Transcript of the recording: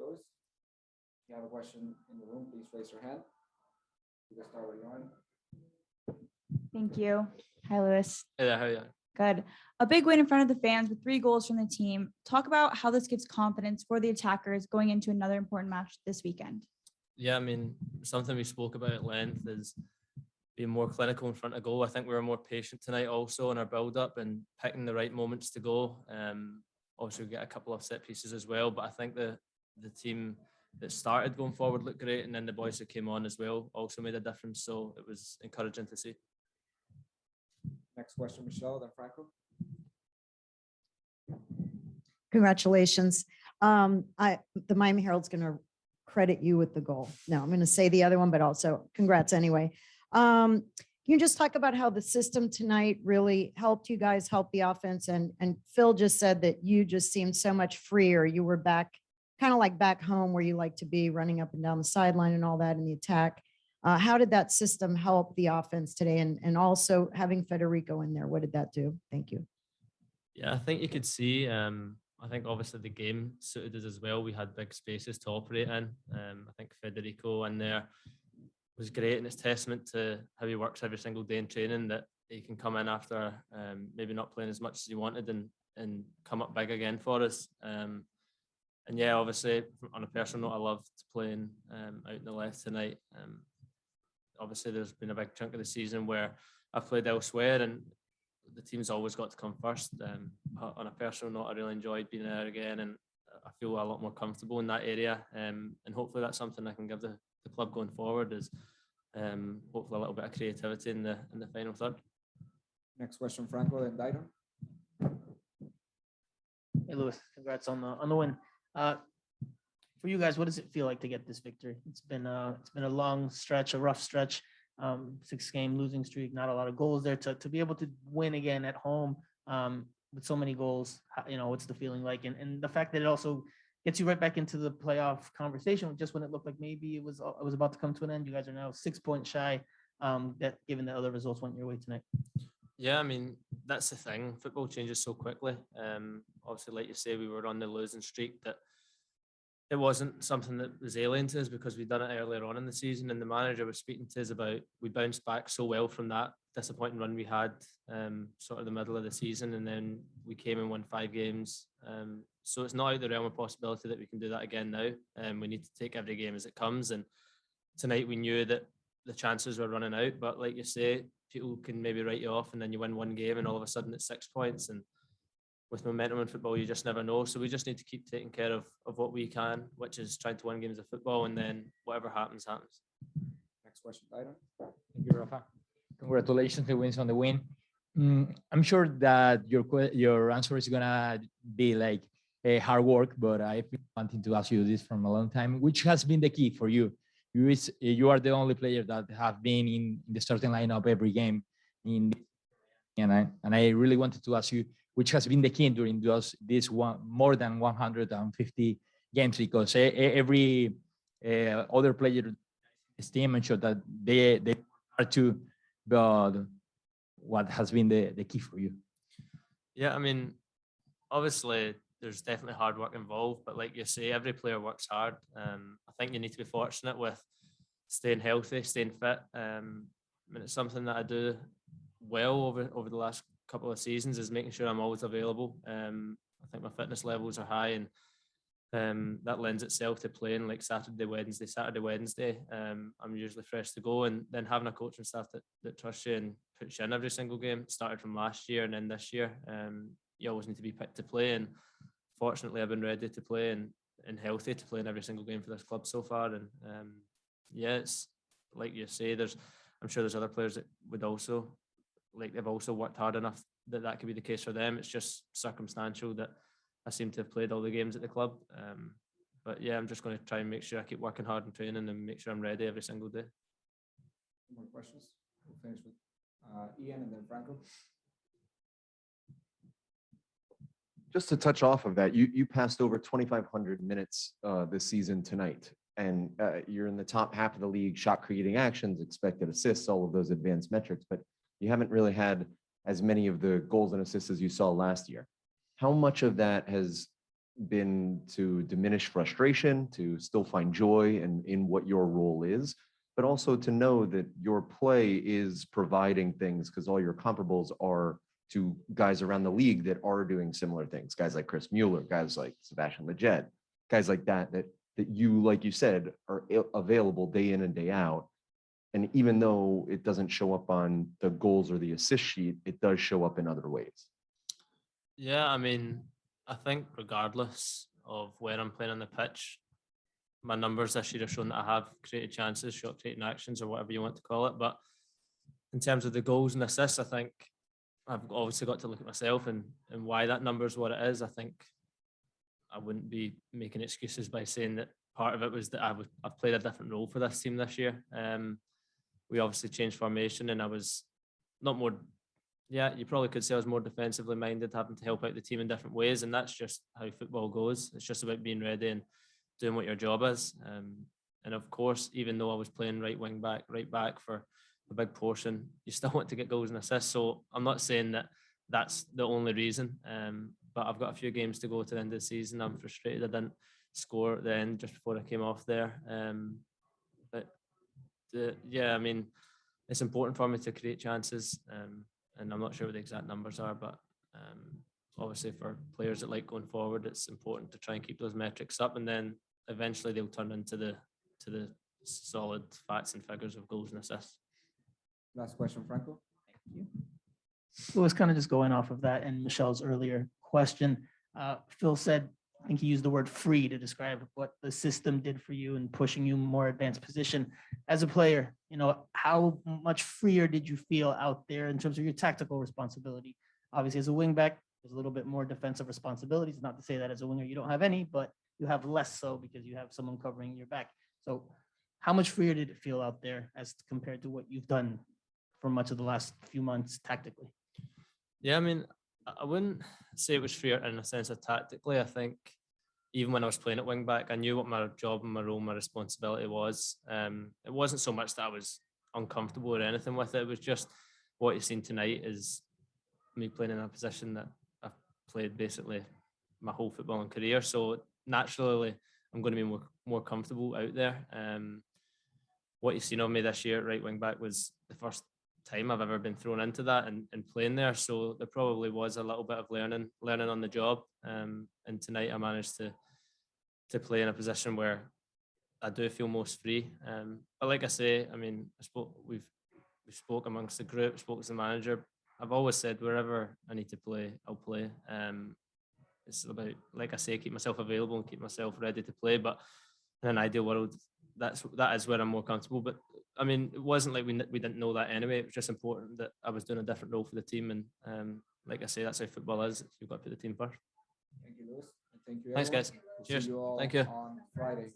Louis. If you have a question in the room, please raise your hand. You can start where you are. Thank you. Hi, Lewis. Hey there, how are you? Good. A big win in front of the fans with 3 goals from the team. Talk about how this gives confidence for the attackers going into another important match this weekend. Yeah, I mean, something we spoke about at length is being more clinical in front of goal. I think we were more patient tonight also in our build-up and picking the right moments to go. Also get a couple of set pieces as well, but I think the team that started going forward looked great, and then the boys that came on as well also made a difference, so it was encouraging to see. Next question, Michelle, then Franco. Congratulations. The Miami Herald's going to credit you with the goal. No, I'm going to say the other one, but also congrats anyway. Can you just talk about how the system tonight really helped you guys, help the offense? And Phil just said that you just seemed so much freer. You were back, kind of like back home where you like to be, running up and down the sideline and all that in the attack. How did that system help the offense today? And also having Federico in there, what did that do? Thank you. Yeah, I think you could see, I think obviously the game suited us as well. We had big spaces to operate in. I think Federico in there was great, and it's testament to how he works every single day in training that he can come in after maybe not playing as much as he wanted and come up big again for us. And yeah, obviously on a personal note, I loved playing out in the left tonight. Obviously there's been a big chunk of the season where I've played elsewhere and the team's always got to come first. On a personal note, I really enjoyed being there again, and I feel a lot more comfortable in that area. And hopefully that's something I can give the club going forward, is hopefully a little bit of creativity in the final third. Next question, Franco, then Dayton. Hey, Lewis, congrats on the win. For you guys, what does it feel like to get this victory? It's been a long stretch, a rough stretch, 6-game losing streak, not a lot of goals there. To be able to win again at home with so many goals, what's the feeling like? And the fact that it also gets you right back into the playoff conversation, just when it looked like maybe it was about to come to an end. You guys are now 6 points shy. That given that other results went your way tonight. Yeah, I mean, that's the thing. Football changes so quickly. Obviously, like you say, we were on the losing streak. That it wasn't something that was alien to us because we'd done it earlier on in the season, and the manager was speaking to us about we bounced back so well from that disappointing run we had sort of the middle of the season, and then we came and won 5 games. So it's not out of the realm of possibility that we can do that again now. We need to take every game as it comes, and tonight we knew that the chances were running out, but like you say, people can maybe write you off and then you win 1 game and all of a sudden it's 6 points, and with momentum in football you just never know. So we just need to keep taking care of what we can, which is trying to win games of football, and then whatever happens. Next question, Dayton. Thank you, Rafa. Congratulations to wins on the win. I'm sure that your answer is gonna be like hard work, but I've been wanting to ask you this from a long time. Which has been the key for you? You are the only player that have been in the starting lineup every game, and I really wanted to ask you which has been the key during this more than 150 games, because every other player team and show that they are too, but what has been the key for you? Yeah, I mean, obviously there's definitely hard work involved, but like you say, every player works hard. I think you need to be fortunate with staying healthy, staying fit. I mean, it's something that I do well over the last couple of seasons, is making sure I'm always available. I think my fitness levels are high, and that lends itself to playing like Saturday, Wednesday. I'm usually fresh to go, and then having a coaching staff that trusts you and puts you in every single game. It started from last year and then this year. You always need to be picked to play, and fortunately I've been ready to play and healthy to play in every single game for this club so far. And yeah, it's like you say, I'm sure there's other players that would also, like, they've also worked hard enough that could be the case for them. It's just circumstantial that I seem to have played all the games at the club. But yeah, I'm just going to try and make sure I keep working hard and training and make sure I'm ready every single day. More questions? We'll finish with Ian and then Franco. Just to touch off of that, you passed over 2,500 minutes this season tonight, and you're in the top half of the league, shot creating actions, expected assists, all of those advanced metrics, but you haven't really had as many of the goals and assists as you saw last year. How much of that has been to diminish frustration, to still find joy in what your role is, but also to know that your play is providing things because all your comparables are to guys around the league that are doing similar things. Guys like Chris Mueller, guys like Sebastian Lletget, guys like that you, like you said, are available day in and day out. And even though it doesn't show up on the goals or the assist sheet, it does show up in other ways. Yeah, I mean, I think regardless of where I'm playing on the pitch, my numbers this year have shown that I have created chances, shot creating actions, or whatever you want to call it. But in terms of the goals and assists, I think I've obviously got to look at myself and why that number is what it is. I think I wouldn't be making excuses by saying that part of it was that I've played a different role for this team this year. We obviously changed formation, and I was not more. Yeah, you probably could say I was more defensively minded, having to help out the team in different ways, and that's just how football goes. It's just about being ready and doing what your job is. And of course, even though I was playing right wing back, right back for a big portion, you still want to get goals and assists. So I'm not saying that that's the only reason, but I've got a few games to go to the end of the season. I'm frustrated I didn't score at the end just before I came off there. Yeah, I mean, it's important for me to create chances, and I'm not sure what the exact numbers are, but obviously for players that like going forward, it's important to try and keep those metrics up, and then eventually they'll turn into the solid facts and figures of goals and assists. Last question, Franco. It was kind of just going off of that and Michelle's earlier question. Phil said, I think he used the word free to describe what the system did for you and pushing you more advanced position. As a player, how much freer did you feel out there in terms of your tactical responsibility? Obviously, as a wing back, there's a little bit more defensive responsibilities. Not to say that as a winger you don't have any, but you have less so because you have someone covering your back. So how much freer did it feel out there as compared to what you've done for much of the last few months tactically? Yeah, I mean, I wouldn't say it was freer in a sense of tactically. I think even when I was playing at wing back, I knew what my job and my role, my responsibility was. It wasn't so much that I was uncomfortable or anything with it. It was just what you've seen tonight is me playing in a position that I've played basically my whole footballing career. So naturally, I'm going to be more comfortable out there. What you've seen of me this year at right wing back was the first time I've ever been thrown into that and playing there. So there probably was a little bit of learning on the job. And tonight I managed to play in a position where I do feel most free. But like I say, I mean, we spoke amongst the group, spoke as the manager. I've always said wherever I need to play, I'll play. It's about, like I say, keep myself available and keep myself ready to play. But in an ideal world, that is where I'm more comfortable. But I mean, it wasn't like we didn't know that anyway. It was just important that I was doing a different role for the team. And like I say, that's how football is. You've got to put the team first. Thank you, Lewis. And thank you, Thanks, everyone. guys. We'll Cheers. see you all Thank you. on Friday.